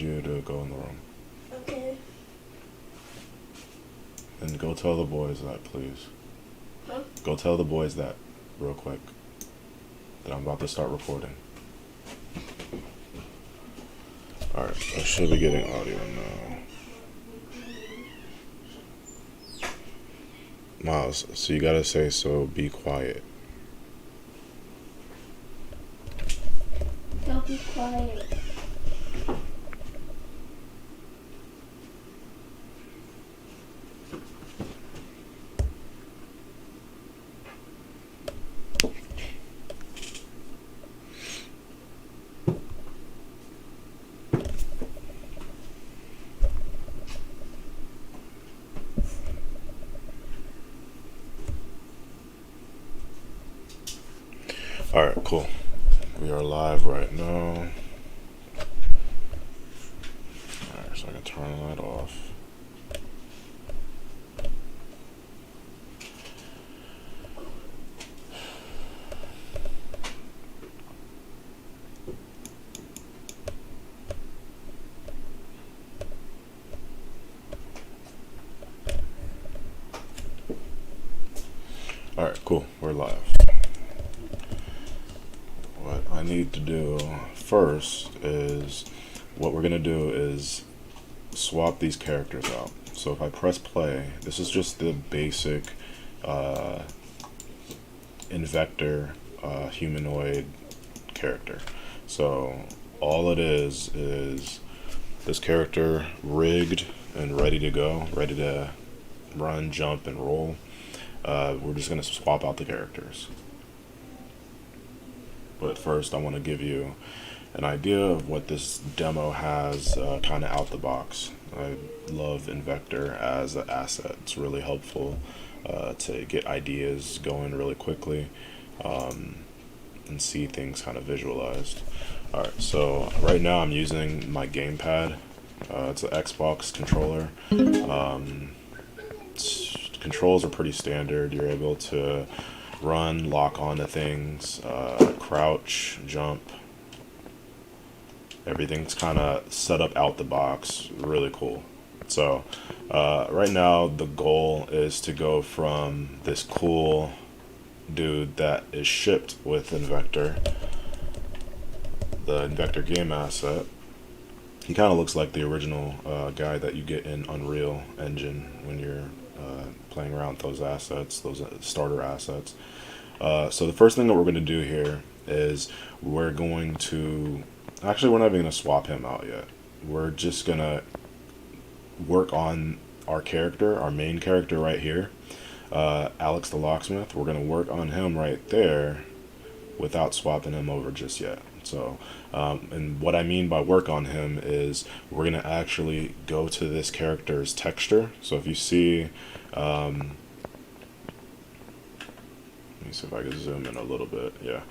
you to go in the room. Okay. And go tell the boys that, please. Huh? Go tell the boys that, real quick, that I'm about to start recording. Alright, I should be getting audio now. Miles, so you gotta say, so be quiet. Don't be quiet. Alright, cool. We are live right now. Alright, so I can turn that off. Alright, cool. We're live. What I need to do first is, what we're gonna do is swap these characters out. So if I press play, this is just the basic Invector humanoid character. So all it is this character rigged and ready to go, ready to run, jump, and roll. We're just going to swap out the characters. But first I want to give you an idea of what this demo has kind of out the box. I love Invector as an asset. It's really helpful to get ideas going really quickly and see things kind of visualized. Alright, so right now I'm using my gamepad. It's an Xbox controller. Controls are pretty standard. You're able to run, lock onto things, crouch, jump. Everything's kind of set up out the box. Really cool. So right now the goal is to go from this cool dude that is shipped with Invector, the Invector game asset. He kind of looks like the original guy that you get in Unreal Engine when you're playing around with those assets, those starter assets. So the first thing that we're going to do here is we're going to, actually we're not even going to swap him out yet. We're just going to work on our character, our main character right here, Alex the Locksmith. We're going to work on him right there without swapping him over just yet. So, and what I mean by work on him is we're going to actually go to this character's texture. So if you see, let me see if I can zoom in a little bit. Yeah.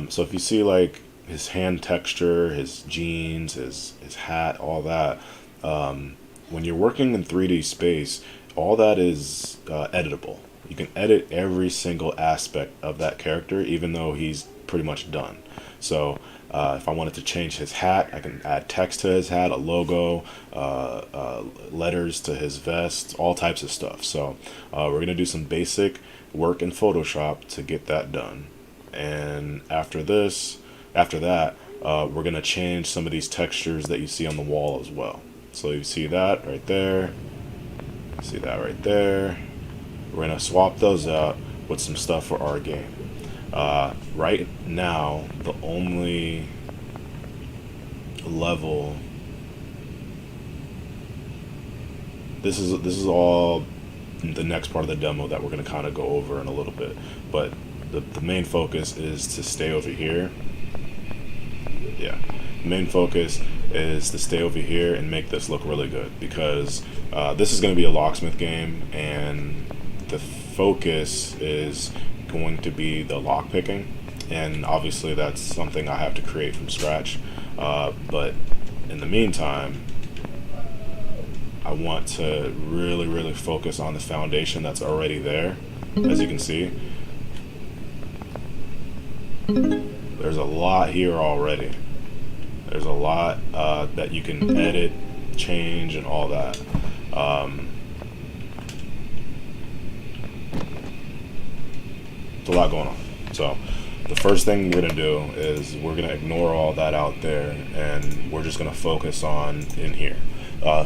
So if you see like his hand texture, his jeans, his hat, all that, when you're working in 3D space, all that is editable. You can edit every single aspect of that character, even though he's pretty much done. So if I wanted to change his hat, I can add text to his hat, a logo, letters to his vest, all types of stuff. So we're going to do some basic work in Photoshop to get that done. And after that, we're going to change some of these textures that you see on the wall as well. So you see that right there, see that right there. We're going to swap those out with some stuff for our game. Right now, the only level, this is all the next part of the demo that we're going to kind of go over in a little bit, but the main focus is to stay over here. Yeah, the main focus is to stay over here and make this look really good, because this is going to be a Locksmith game, and the focus is going to be the lock picking, and obviously that's something I have to create from scratch, but in the meantime I want to really focus on the foundation that's already there. As you can see, there's a lot here already. There's a lot that you can edit, change, and all that. Um, it's a lot going on. So the first thing we're gonna do is we're gonna ignore all that out there, and we're just gonna focus on in here.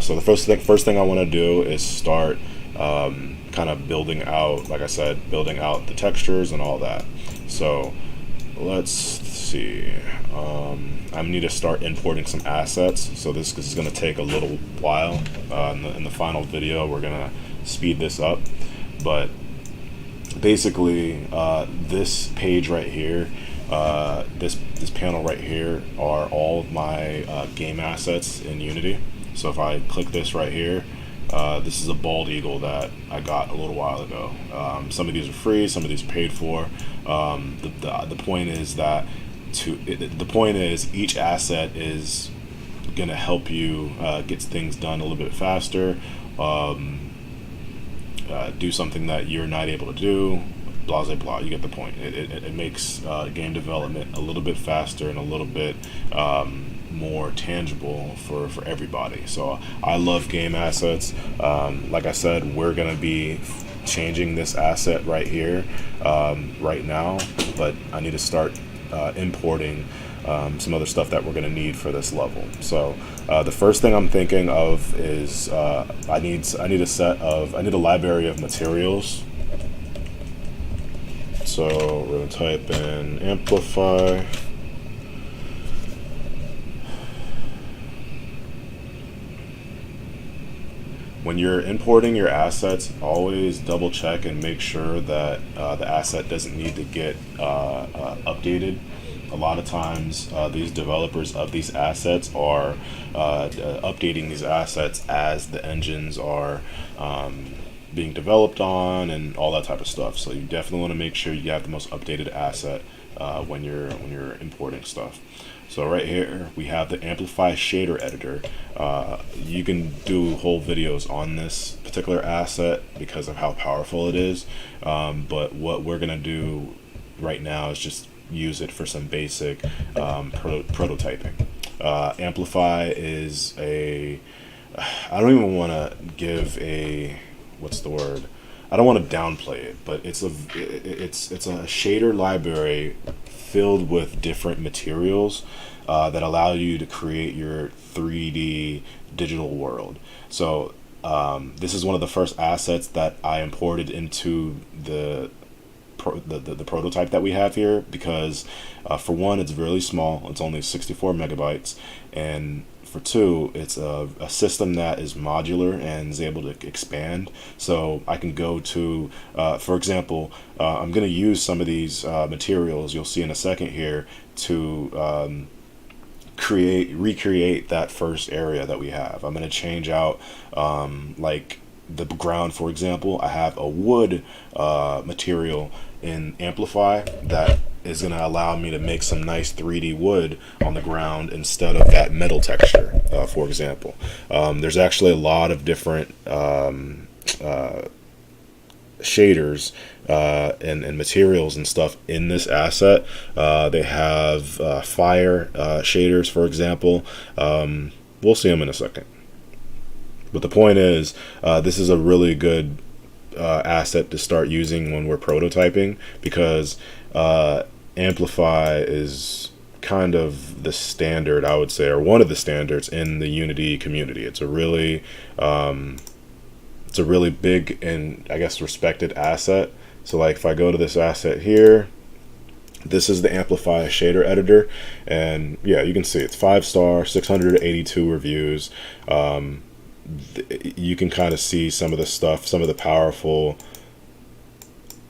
So the first thing I want to do is start kind of building out, like I said, building out the textures and all that. So let's see. I need to start importing some assets. So this is going to take a little while. In the final video, we're going to speed this up. But basically, this page right here, this panel right here, are all of my game assets in Unity. So if I click this right here, this is a bald eagle that I got a little while ago. Some of these are free, some of these are paid for. The point is that the point is each asset is gonna help you get things done a little bit faster, do something that you're not able to do. Blah blah blah. You get the point. It makes game development a little bit faster and a little bit more tangible for everybody. So I love game assets. Like I said, we're gonna be changing this asset right here right now, but I need to start importing some other stuff that we're gonna need for this level. So the first thing I'm thinking of is I need a library of materials. So we're gonna type in amplify. When you're importing your assets, always double check and make sure that the asset doesn't need to get updated. A lot of times these developers of these assets are updating these assets as the engines are being developed on and all that type of stuff. So you definitely want to make sure you have the most updated asset when you're importing stuff. So right here we have the Amplify shader editor. You can do whole videos on this particular asset because of how powerful it is. But what we're gonna do right now is just use it for some basic prototyping. Amplify is I don't even want to give what's the word? I don't want to downplay it, but it's a shader library filled with different materials that allow you to create your 3D digital world. So this is one of the first assets that I imported into the prototype that we have here because for one, it's really small. It's only 64 megabytes, and for two, it's a system that is modular and is able to expand. So I can go to, for example, I'm going to use some of these materials you'll see in a second here to recreate that first area that we have. I'm going to change out like the ground, for example. I have a wood material in Amplify that is going to allow me to make some nice 3D wood on the ground instead of that metal texture, for example. There's actually a lot of different shaders and materials and stuff in this asset. They have fire shaders, for example. We'll see them in a second. But the point is, this is a really good asset to start using when we're prototyping because Amplify is kind of the standard, I would say, or one of the standards in the Unity community. It's a really big and I guess respected asset. So like if I go to this asset here, this is the Amplify shader editor, and yeah, you can see it's 5-star, 682 reviews. You can kind of see some of the stuff, some of the powerful,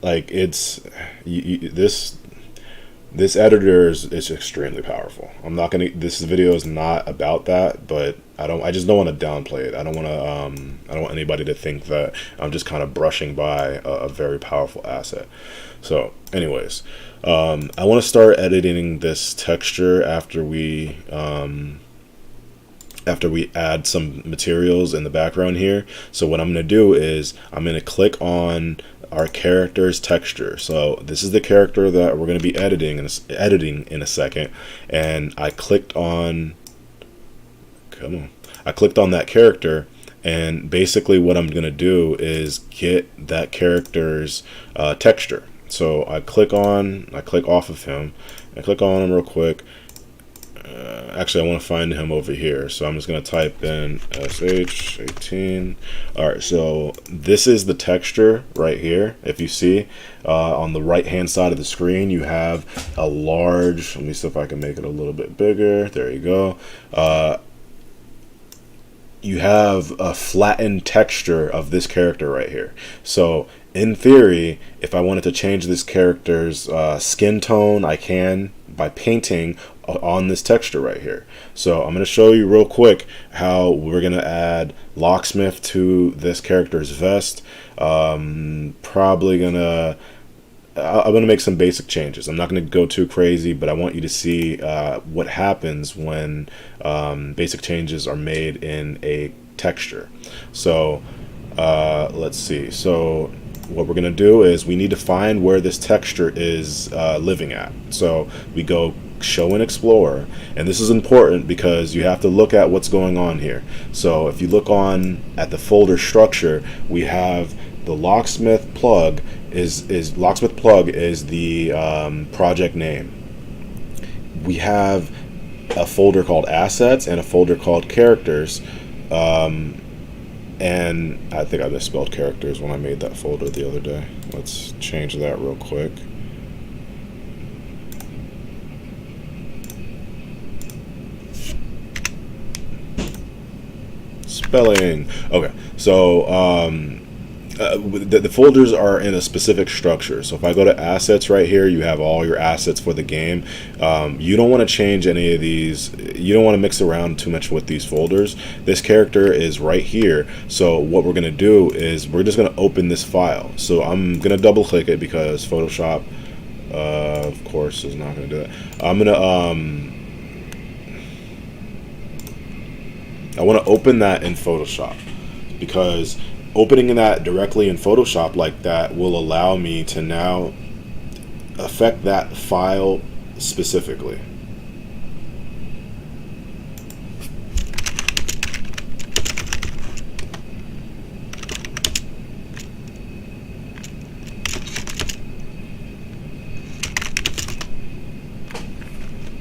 like it's this editor is extremely powerful. I'm not gonna. This video is not about that, but I just don't want to downplay it. I don't want to. I don't want anybody to think that I'm just kind of brushing by a very powerful asset. So, anyways, I want to start editing this texture after we after we add some materials in the background here. So what I'm going to do is I'm going to click on our character's texture. So this is the character that we're going to be editing in a second, and I clicked on that character, and basically what I'm going to do is get that character's texture. So I click off of him, I click on him real quick. Actually, I want to find him over here, so I'm just going to type in sh18. Alright, so this is the texture right here. If you see on the right hand side of the screen, you have a large, let me see if I can make it a little bit bigger. There you go. You have a flattened texture of this character right here. So in theory, if I wanted to change this character's skin tone, I can by painting on this texture right here. So I'm going to show you real quick how we're going to add Locksmith to this character's vest. Probably going to I'm going to make some basic changes. I'm not going to go too crazy, but I want you to see what happens when basic changes are made in a texture. So let's see. So what we're going to do is we need to find where this texture is living at. So we go show and explore, and this is important because you have to look at what's going on here. So if you look on at the folder structure, we have the Locksmith plug is Locksmith plug is the project name. We have a folder called assets and a folder called characters, and I think I misspelled characters when I made that folder the other day. Let's change that real quick. Spelling. Okay, so the folders are in a specific structure. So if I go to assets right here, you have all your assets for the game. You don't want to change any of these. You don't want to mix around too much with these folders. This character is right here. So what we're going to do is we're just going to open this file. So I'm going to double click it because Photoshop, of course, is not going to do it. I'm going to I want to open that in Photoshop, because opening that directly in Photoshop like that will allow me to now affect that file specifically.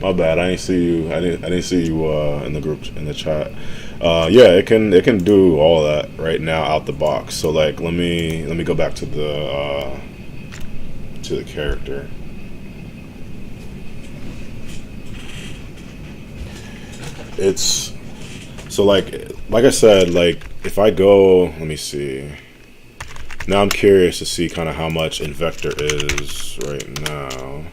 My bad. I didn't see you. I didn't see you in the group, in the chat. Yeah, it can do all that right now out the box. So like, let me go back to the character. It's so like I said, like if I go, let me see. Now I'm curious to see kind of how much Invector is right now.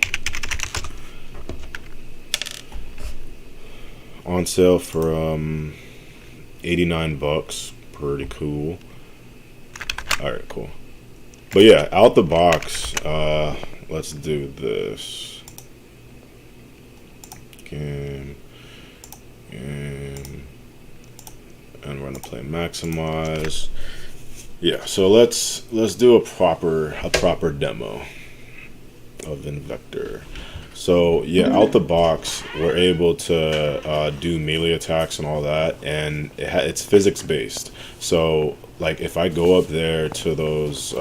On sale for 89 bucks. Pretty cool. Alright, cool. But yeah, out the box, let's do this. Game. And we're gonna play maximize. Yeah, so let's do a proper demo of Invector. So yeah, out the box, we're able to do melee attacks and all that, and it's physics based. So like if I go up there to those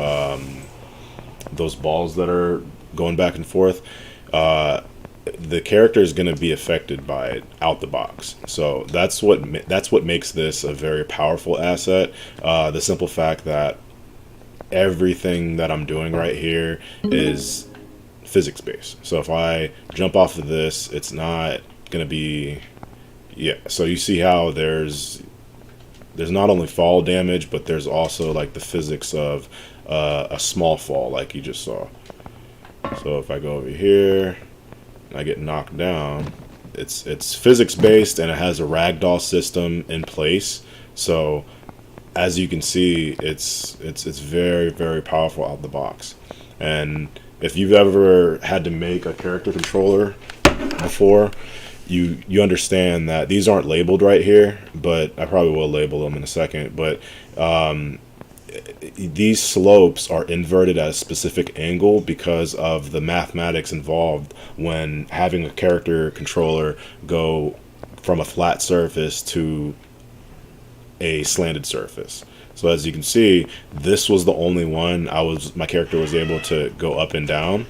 balls that are going back and forth, the character is going to be affected by it out the box. So that's what makes this a very powerful asset. The simple fact that everything that I'm doing right here is physics based. So if I jump off of this, it's not gonna be, yeah. So you see how there's not only fall damage, but there's also like the physics of a small fall, like you just saw. So if I go over here and I get knocked down, it's physics based, and it has a ragdoll system in place. So as you can see, it's very, very powerful out the box. And if you've ever had to make a character controller before, you understand that these aren't labeled right here, but I probably will label them in a second. But these slopes are inverted at a specific angle because of the mathematics involved when having a character controller go from a flat surface to a slanted surface. So as you can see, this was the only one my character was able to go up and down,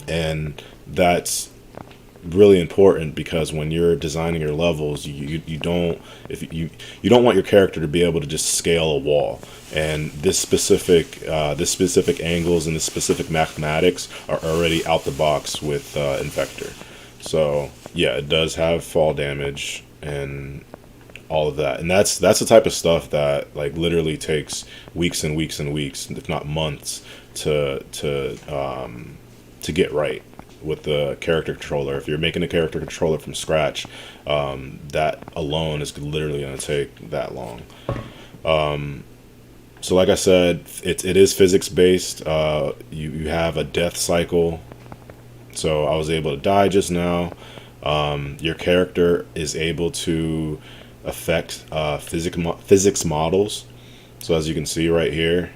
and that's really important because when you're designing your levels, you don't if you don't want your character to be able to just scale a wall. And this specific angles and this specific mathematics are already out the box with Infector. So yeah, it does have fall damage and all of that, and that's the type of stuff that like literally takes weeks and weeks and weeks, if not months, to get right with the character controller. If you're making a character controller from scratch, that alone is literally going to take that long. So like I said, it is physics based. You have a death cycle. So I was able to die just now. Your character is able to affect physics models. So as you can see right here,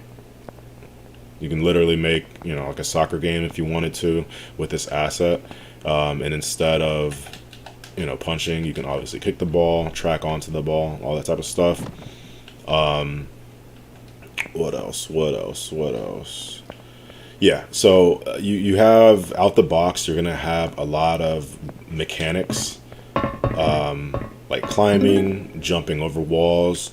you can literally make, like a soccer game if you wanted to with this asset. And instead of, punching, you can obviously kick the ball, track onto the ball, all that type of stuff. What else? Yeah, so you have out the box, you're going to have a lot of mechanics, like climbing, jumping over walls,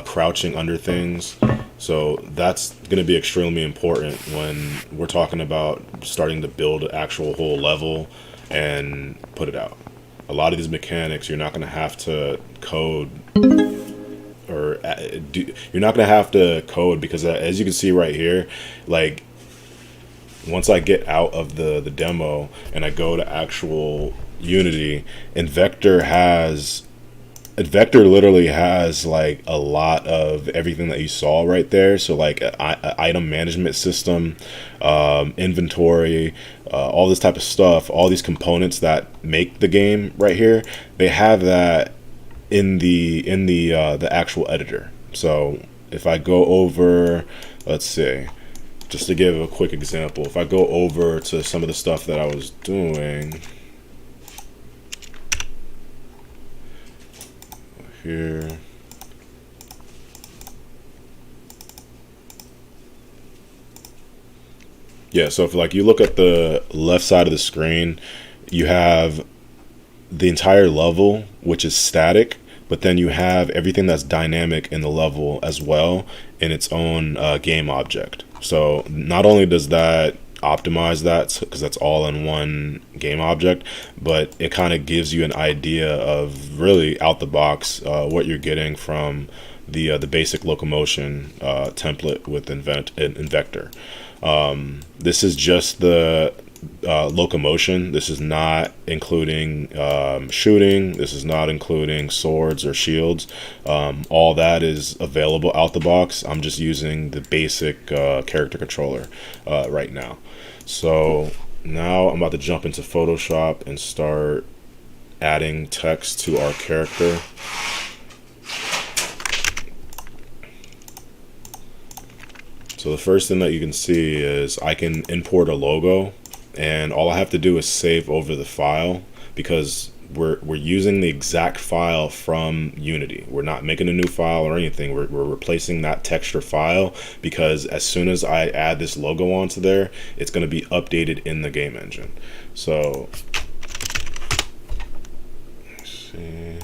crouching under things. So that's going to be extremely important when we're talking about starting to build an actual whole level and put it out. A lot of these mechanics you're not going to have to code, or you're not going to have to code, because as you can see right here, like once I get out of the demo and I go to actual Unity, Invector literally has like a lot of everything that you saw right there. So like an item management system, inventory, all this type of stuff, all these components that make the game right here, they have that in the actual editor. So if I go over, let's see, just to give a quick example, if I go over to some of the stuff that I was doing here, yeah, so if like you look at the left side of the screen, you have the entire level, which is static, but then you have everything that's dynamic in the level as well in its own game object. So not only does that optimize that, because that's all in one game object, but it kind of gives you an idea of really out the box what you're getting from the basic locomotion template with Invector. This is just the locomotion. This is not including shooting. This is not including swords or shields. All that is available out the box. I'm just using the basic character controller right now. So now I'm about to jump into Photoshop and start adding text to our character. So the first thing that you can see is I can import a logo, and all I have to do is save over the file, because we're using the exact file from Unity. We're not making a new file or anything. We're replacing that texture file, because as soon as I add this logo onto there, it's going to be updated in the game engine. So let's see.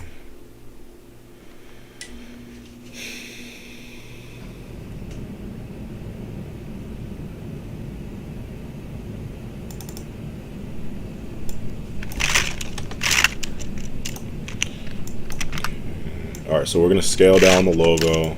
Alright, so we're going to scale down the logo.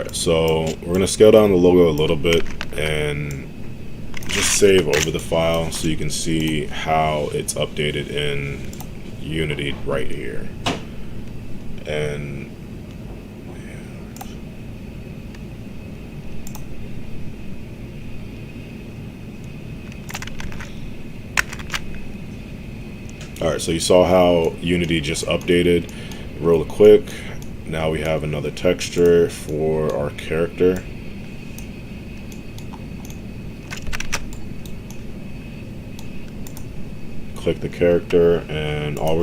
Alright, so we're going to scale down the logo a little bit and just save over the file so you can see how it's updated in Unity right here. And alright, so you saw how Unity just updated real quick. Now we have another texture for our character. Click the character, and all we're